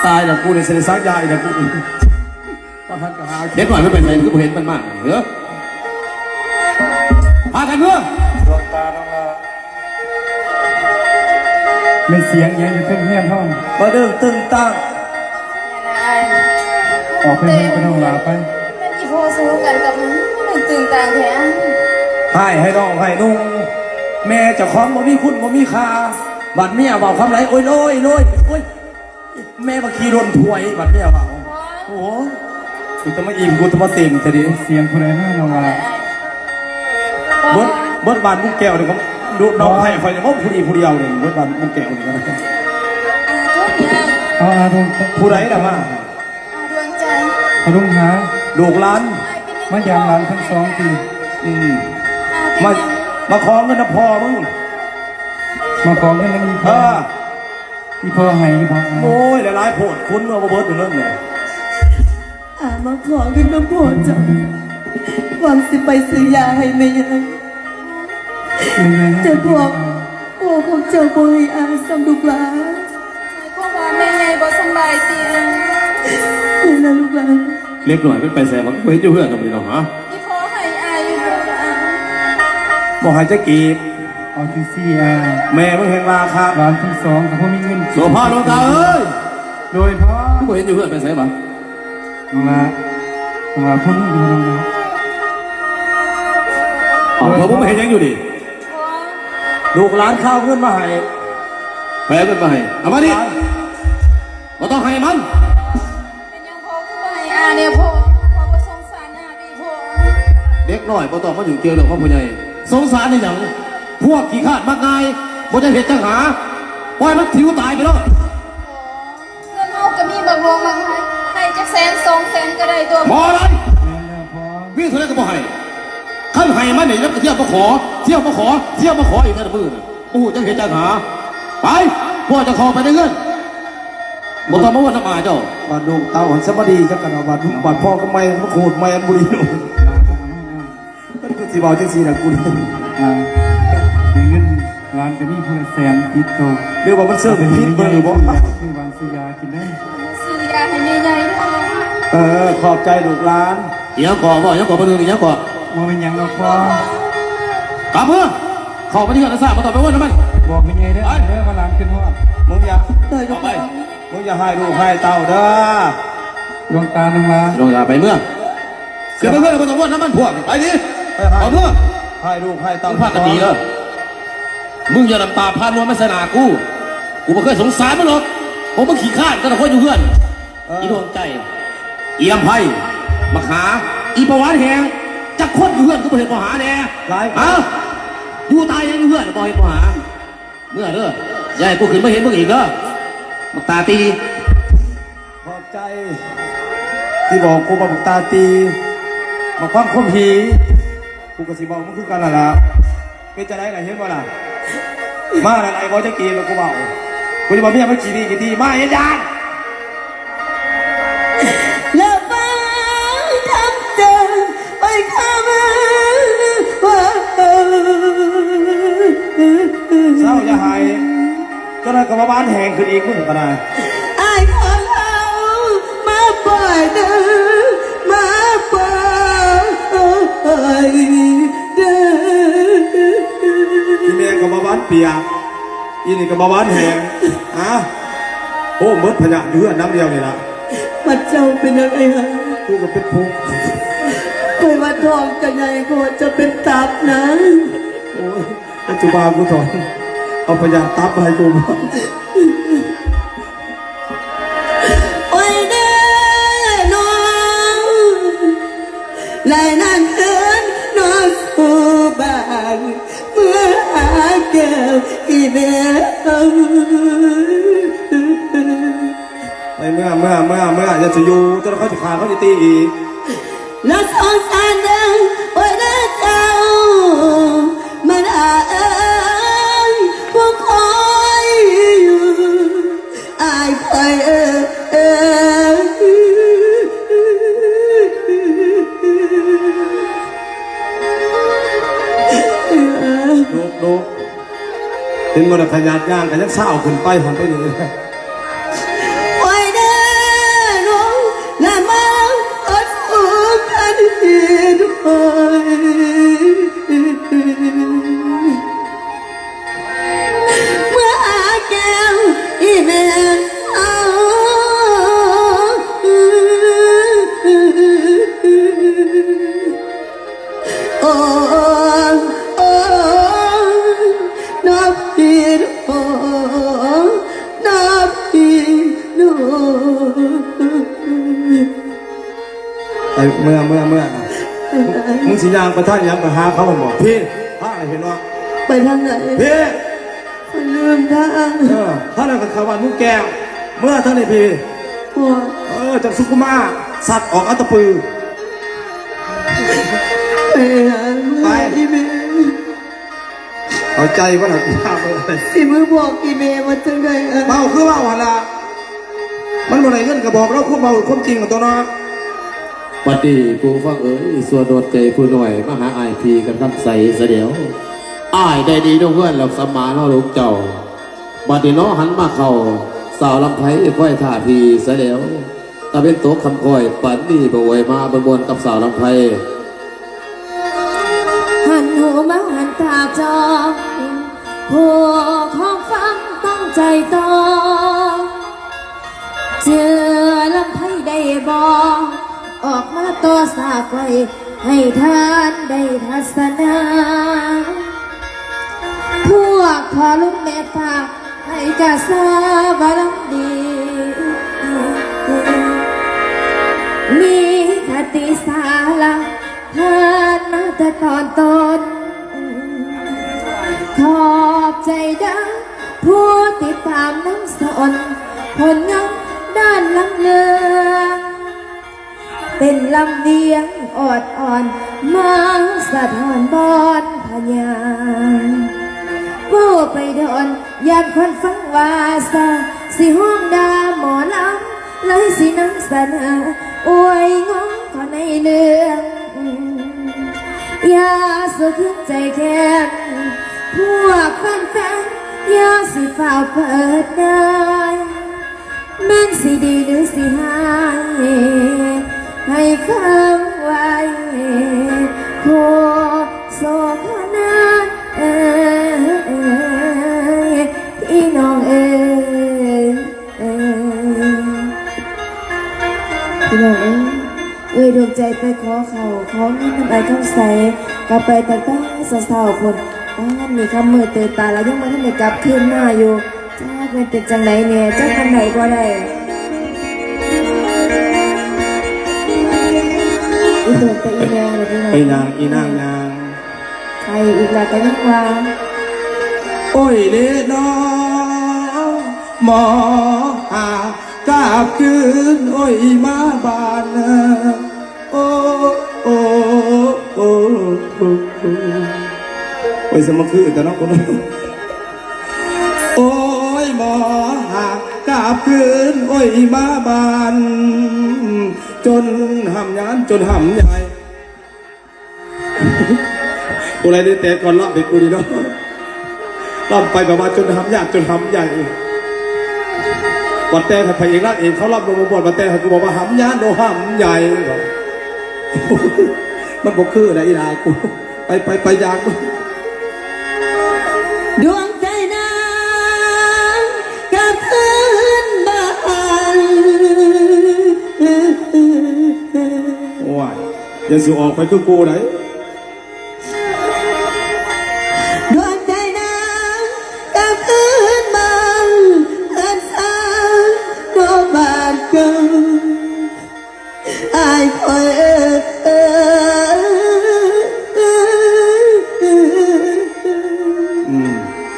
ตายแล้วกูเนี่ยเสียสักยายแล้วกูเด็กหน่อยไม่เป็นไรคือเห็นมันมากเหรอพากันเมื่อดวงตาน้องละ ไม่เสียงยังอยู่เพิ่งเฮี้ยนห้อง มาเดินตึงตั้ง ออกไปเฮี้ยนไปน้องลาไป มันอีโพสู้กันกับมันมันตึงต่างแท้ให้น้องให้นุ่งแม่จะคล้องบ่มีคุณบ่มีค่าบัดเมียบอกคำไรโอ้ยโอ้ยแม่มาขี่รถถวยบัดเมียบอกโอ้กูจะมาอิ่มกูจะมาเต็มแต่ดิ เสียงคนไหนห้าน้องลา เบิดบานมุกแก้วเนี่ยเขาดูน้องให้ไฟเนี่ยเขาผู้เดียวเนี่ยเบิดบานมุกแก้วเนี่ยนะ ทุกอย่าง เอาอาดวง ผู้ใดล่ะมา ดวงใจ อาลุงหา ลูกหลาน มายามหลานทั้งสองที มาขอเงินนะพ่อมึง มาขอเงินแล้วมีพ่อมีพ่อให้พ่อ โอ้ยหลายๆโพดคุณเอามาเบิดอยู่นั่นเนี่ย มาขอเงินน้ำพ่อจ้ะหวังสิไปซื้อยาให้แม่ยายจะบอกโอ้ของเจ้าบ่ให้อาสำลูกหลาน เพราะว่าแม่ใหญ่บ่สบายเตียง นี่นะลูกหลาน เล็กหน่อยเป็นไปแสบมันเห็นอยู่เพื่อนทำไมน้องฮะ อีโพให้อายอยู่บ่บอกให้จะกีบ เอาที่สี่อา แม่มึงแห่งราคา หลานทั้งสองแต่พ่อมีเงิน โสภาโลกาเอ้ย โดยพ่อ กูเห็นอยู่เพื่อนไปแสบปะ น้องลาพูดอยู่น้องลา อ๋อเพราะผมไม่เห็นยังอยู่ดิ ลูกหลานข้าวเงินมาให้ แพ้กันไปเอามาดิเราต้องให้มัน เป็นยังโพคือบ่ให้อาเนี่ยโพบ่สงสารอาพี่โพ เด็กน้อยพอต้องมาอยู่เจอเรื่องของผู้ใหญ่สงสารในอย่างพวกขี้ขาดมากง่ายบ่จะเห็นจังหาปล่อยมันถิวตายไปแล้ว เงินเฮาก็มีบักหลวงบักให้จักแสน2 แสนก็ได้ตัว บ่อะไร แม่แล้วพ่อ วิ่งเท่าไรก็บ่ให้ขั้นให้มันเนี่ยแล้วก็เที่ยวมาขอเที่ยวมาขอเที่ยวมาขออีกนั่นมือน่ะโอ้โหจังเห็นจังหาไปพวกจะขอไปได้เงินบ่ต้องมาว่าน้ำอาเจ้า บาดดวงเตาหันสมาดีจักกันเอาบาดพ่อก็ไม่มาโคตรไม่อันบุรีหนุ่มมันก็สิบอกจังซี่นะกู ในเงินร้านก็มีผู้ละแสนติดตัว เรียกว่ามันเสื่อมพิษเบอร์บ่ คือบางซื้อยากินได้ ซื้อยาให้แม่ใหญ่ด้วย ขอบใจลูกหลาน เดี๋ยวก่อนบ่เดี๋ยวก่อนมาดูนี่เดี๋ยวก่อน ว่าเป็นยังเราพ่อก ลับเพื่อเข้าไปที่กันนะทราบมาต่อไปว่าทำไม บอกเป็นไงเด้อเด้อมาร้านขึ้นฮอด มึงอย่า ต่อไป ให้ลูกให้เต้าเด้อ ดวงตาน้องลา ลงยาไปเมื่อเสียไปเพื่อนมาต่อว่าน้ำมันพวกไปดิ ให้ เอาเพื่อ ให้ลูกให้เต้า มึงพากันดีเลยมึงอย่าน้ำตาพานวลไม่สนากูไม่เคยสงสารมึงหรอกผมมึงขี้ข้านก็ต้องคอยอยู่เพื่อนอีดวงใจอีลำไพ่มาขาอีประวัติแหงจะคดอยู่เพื่อนก็ไม่เห็นปัญหาแน่อยู่ตายยังอยู่เพื่อนก็เห็นปัญหาเมื่อเด้อยายกูขึ้นไม่เห็นมึงอีกเด้อมาตาตี ขอบใจ ที่บอกกูมาบุกตาตีมาความคมผีกูก็สิบอกมึงคือกันล่ะเป็นจะได้ไหนเห็นบ่ล่ะมาอะไรบอจะกินแล้วกูบอกกูจะบอกเมียไม่กี่ดีกี่ทีมาเย็นยัน แล้วฟังทำเจอไปทำว่า เศร้าอย่าหายก็เลยกับบ้านแหงขึ้นอีกมึงก็ได้ ไอ้ของเรามาปล่อยเด้อมาปล่อยเด้อ ที่แม่กับบ้านเปียกอีนี่กับบ้านแหงฮะโอ้มดพญาเยือน้ำเดียวนี่ละ มันเจ้าเป็นอะไรฮะ กูก็เป็นพุก เคยมาทองกันไงก็จะเป็นตับนะ โอ้ยปัจจุบันกูถอนเอาพญาตับมาให้กู โอ้ยเด้อน้องลายนั่นเอินนอนสู่บ้านเมื่อหาแก้วอีเดียว ไปเมื่ออย่าจะอยู่จนเขาจะขาเขาจะตีอีก แล้วสงสารเด้อโอ้ยเด้อเจ้ามันเอ้ยพวกคอยอยู่อายเคยลูกเห็นมันขยันย่างกันยังเศร้าขึ้นไปหันไปหนึ่ง โอ้ยเด้อ ไปเมื่อมึงสิยางประท่านยังไปหาเขาบอกพี่พาอะไรเห็นว่า ไปทางไหน พี่ คนลืมทาง ท่านนั้นกับขาวันมุกแก้วเมื่อท่านนี่พี่ พ่อ จากสุขุมาสัตว์ออกอัตปือ ไปหาเมื่ออีเม เอาใจว่าหนักภาพเลย สิมือบอกอีเมมาจังไดอ่ะ เมาคือว่าวันละมันบ่ได้เงินกระบอกเราควบเมาควบจริงกับตัวเนาะ บัดนี้กูฟังเอ๋ยส่วนโดดใจผู้หน่อยมาหาอายพีกันรับใส่เสเดียวอายได้ดีน้องเพื่อนหลับสมาเนาะลูกเจ้าบัดนี้น้องหันมาเข้าสาวลำไผ่ค่อยท่าพีเสเดียวตาเป็นโต๊ะคำคอยปันนี่บ่ไหวมาบนกับสาวลำไผ่ หันหูมาหันตาจอผู้ของฟังตั้งใจต่อเจอลำไพ่ได้บอกออกมาต่อสากไว้ให้ท่านได้ทัศนาพวกพ่อลุงแม่ปากให้กาซาบารมี มีคติสาระผ่านมาแต่ตอนต้นขอบใจดังผู้ติดตามน้ำสนผลงานด้านลำเลืองเป็นลำเลียงอดอ่อนมาสะท้อนบอนพญาผู้ไปโดนยานคนฟังว่าซาสิห้องดาหมอลำเลยสิน้ำสนาอวยงงก็ในเรื่องอย่าสุขใจแค้นพวกแฟนๆอย่าสิฝ่าเปิดได้แม่นสิดีหรือสิหายให้ฟังไว้โคโซพนาพี่น้องพี่น้องดวงใจไปขอเขาขอเงินน้ำไอ้คำใสกลับไปแต่ตั้งสาวๆคนมีคำมือเตยตาแล้วยังมาท่านได้กลับคืนมาอยู่จ้าเป็นจังไหนเนี่ยจ้าทำไหนก็ได้อีตัวแต่อีแมวเลยพี่น้อง ไอ้นางอีนางนาง ใครอีกล่ะก็ยังว่า โอ้ยเด็ดน้องหมอหากาบคืนโอ้ยมาบานโอ้โอ้โอ้โอ้ยสมคือแต่น้องคนนั้นโอ้ยหมอหากาบคืนโอ้ยมาบานจนหำยันจนหำใหญ่กูอะไรได้แต่ก่อนรอบเด็กกูดีเนาะรอบไปแบบว่าจนหำยากจนหำใหญ่วัดแต่พระเอกรักเองเขารอบลงมาบทวัดแต่กูบอกว่าหำยานโดหำใหญ่มันบอกคืออะไรอีดากูไปยาก ดวงใจนางกับพื้นบ้าน โอ้ยอย่าสู่ออกไปคือกูไหน ดวงใจนางกับพื้นบ้านเอิ้นสาวดวงบ้านเก่าอายคอย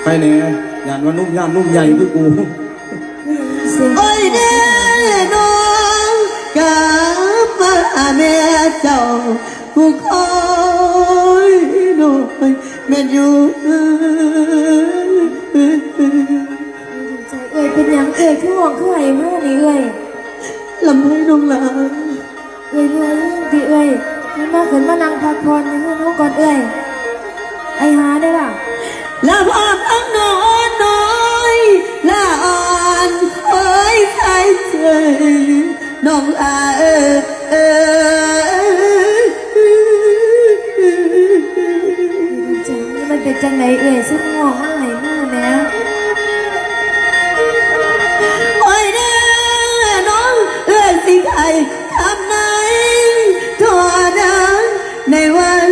ใครเนี่ยยานว่านุ่มยานนุ่มใหญ่คือกู โอ้ยเด้น้องกับมาแม่เจ้าผู้คอยน้อยแม่อยู่ ใจเป็นอย่างที่ห่วงคือไอ้มากนี่ลำให้น้องลา พี่ให้มาขึ้นมานั่งพักผ่อนในห้องน้องก่อนไอ้หาได้ล่ะ ลาพอทั้งนอนน้อยลาอ่อนเอ้ยใส่ใจน้องลาจังมันเป็นจังไหนซึ่งห่วงมากไหนมากแม่ โอ้ยเด้อน้องสิใครทำไหนทั่วดังในวัน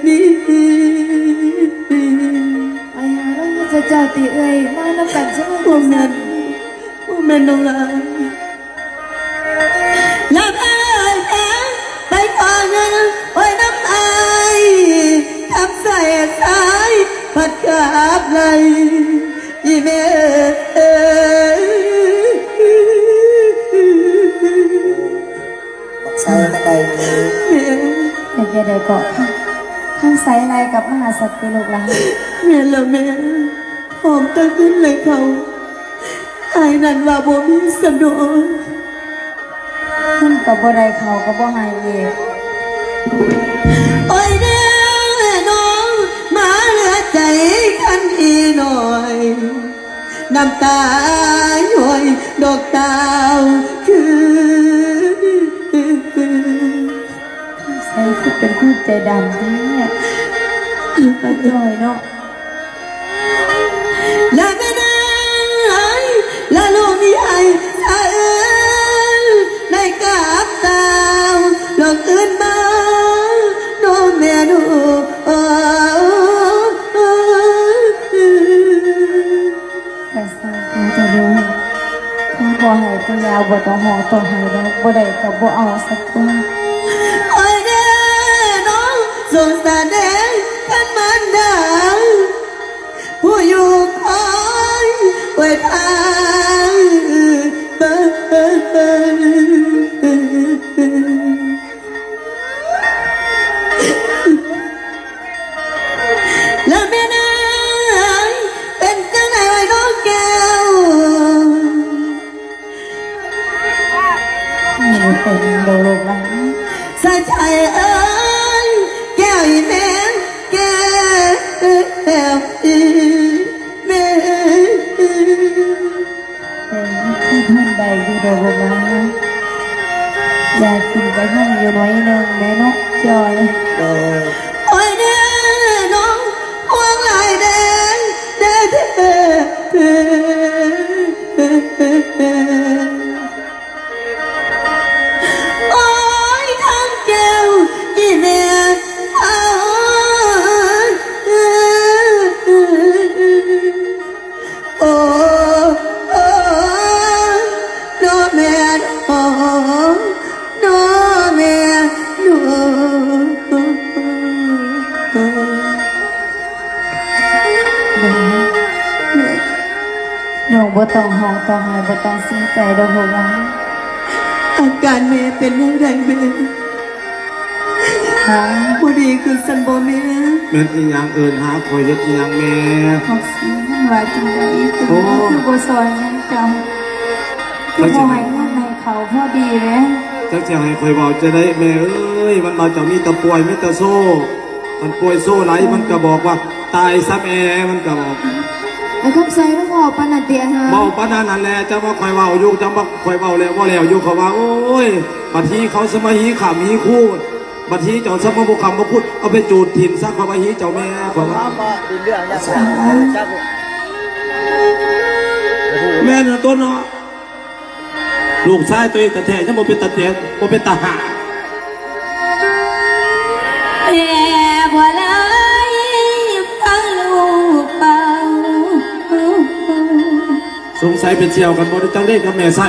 นี้ ไอ้หาแล้วจะเจ้าตีมาน้ำกันใช่ไหม พวกนั้น แม่น้องลาอย่าพาแพ้ไปก่อนนะโอ้ยน้ำอายทำใส่สายพัดขาบไหลอีแม่ใส่อะไรเป็นยังไงก็ทั้งใส่อะไรกับมหาสัตว์เป็นลูกหลาน แม่ละแม่หอมตะขึ้นเลยเขาไอ้นั่นว่าบ่มีสะดวก ขึ้นกับบ่ได้เขาก็บ่ใหายเอง โอ้ยเด้อน้องมาเหลือใจคันอีหน่อยน้ำตาย้อยดอกดาวคือ ใส่คือเป็นคู่ใจดำเนี่ยก็ย่อยเนาะ และแม่นายและลูกนี่ให้สะเอื้นในกับดาวหลอกอื่นมาโน้แม่ดูแต่ใส่เขาจะรู้เขาบ่ใหายตัวยาวบ่ต้องหอต้องใหายแล้วบ่ได้กับบ่เอาสักตัว โอ้ยเด้อน้องสงสารแดงท่านมันดังผู้อยู่คอยไว้ทางและแม่นายเป็นจังไหนไว้น้องแก้ว นี่เป็นโดโลกแล้ว ใส่ใจเอ้ยแก้วอีแม่แก้วอีแม่ เป็นที่ทุ่นใดอยู่โดโลกแล้วอยากกินไปห้องอยู่น้อยหนึ่งแม่นกจอย โอ้ยเด้อน้องห่วงหลายแดงเด้อเด้อโอ้ยทางแก้วอีแม่เอาโอ้โอ้น้อแม่น้อน้อแม่น้อ น้องบ่ต้องห้องต้องใหายบ่ต้องเสียใจโดโลกแล้ว อาการแม่เป็นยังไงแม่ หา ผู้ดีคือสันโบแม่ แม่นอีหยังเอิ้นหาคอยเฮ็ดอีหยังแม่ ขอบสีมันว่าจังไดเป็นคือบ่ซอยยังจำคือบ่ให้เงินให้เขาพอดีแหม จักสิให้คอยเว้าจะได้แม่เอ้ยมันมาจากมีแตะป่วยมีแตะโซ่มันป่วยโซ่ไหลมันก็บอกว่าตายซะแม่มันก็บอก ไอ้คำใส่ต้องบอกปานนันเตียฮะ เว้าปานนั้นนั่นแหละจะว่าคอยเว้าอยู่จะว่าคอยเว้าแล้วบ่แล้วอยู่เขาว่าโอ้ยบัดทีเขาสมาหีขำหีคู่บัดทีเจ้าสมบุคคำบ่พูดเอาไปจูดถิ่นซะเขาว่าหีเจ้าแม่เขาว่าแม่น่ะตัวเนาะลูกชายตัวเองแท้ๆยังบ่เป็นตาเตียบ่เป็นตาหา แม่บัวลายฟังลูกเป่า สงสัยเป็นเชี่ยวกันบ่ได้จังได้กับแม่ใส่